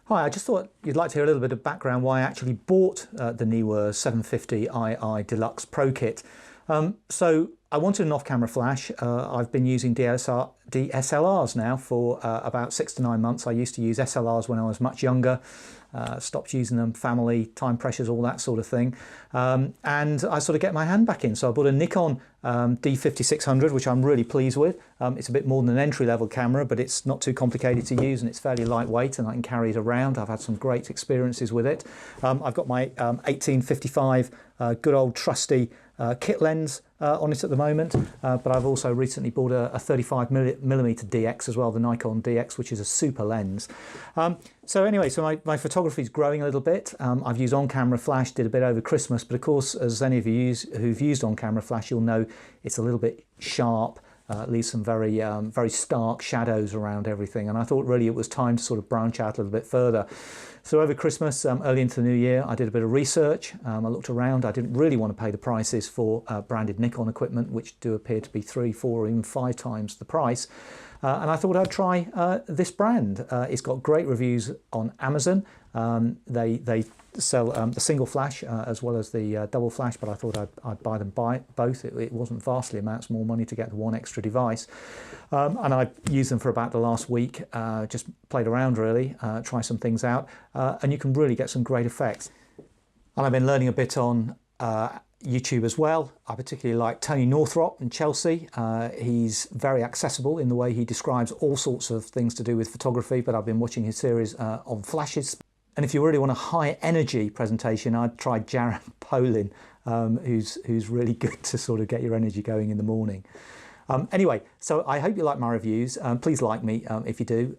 Hi, I just thought you'd like to hear a little bit of background why I actually bought the Neewer VK750II Deluxe Pro Kit. So I wanted an off-camera flash. I've been using DSLRs now for about 6 to 9 months. I used to use SLRs when I was much younger. Stopped using them, family, time pressures, all that sort of thing. And I sort of get my hand back in. So I bought a Nikon D5600, which I'm really pleased with. It's a bit more than an entry-level camera, but it's not too complicated to use and it's fairly lightweight and I can carry it around. I've had some great experiences with it. I've got my 1855 good old trusty kit lens on it at the moment, but I've also recently bought a 35mm DX as well, the Nikon DX, which is a super lens. So anyway, so my photography is growing a little bit. I've used on-camera flash, did a bit over Christmas, but of course, as any of you who've used on-camera flash, you'll know it's a little bit sharp, leaves some very stark shadows around everything. And I thought really it was time to sort of branch out a little bit further. So over Christmas, early into the new year, I did a bit of research. I looked around. I didn't really want to pay the prices for branded Nikon equipment, which do appear to be 3, 4, or even 5 times the price. And I thought I'd try this brand. It's got great reviews on Amazon. They sell the single flash as well as the double flash, but I thought I'd buy them both. It wasn't vastly amounts more money to get the one extra device. And I used them for about the last week, just played around really, try some things out, and you can really get some great effects. And I've been learning a bit on YouTube as well. I particularly like Tony Northrop in Chelsea. He's very accessible in the way he describes all sorts of things to do with photography, but I've been watching his series on flashes. And if you really want a high energy presentation, I'd try Jaron Polin, who's really good to sort of get your energy going in the morning. Anyway, so I hope you like my reviews. Please like me if you do.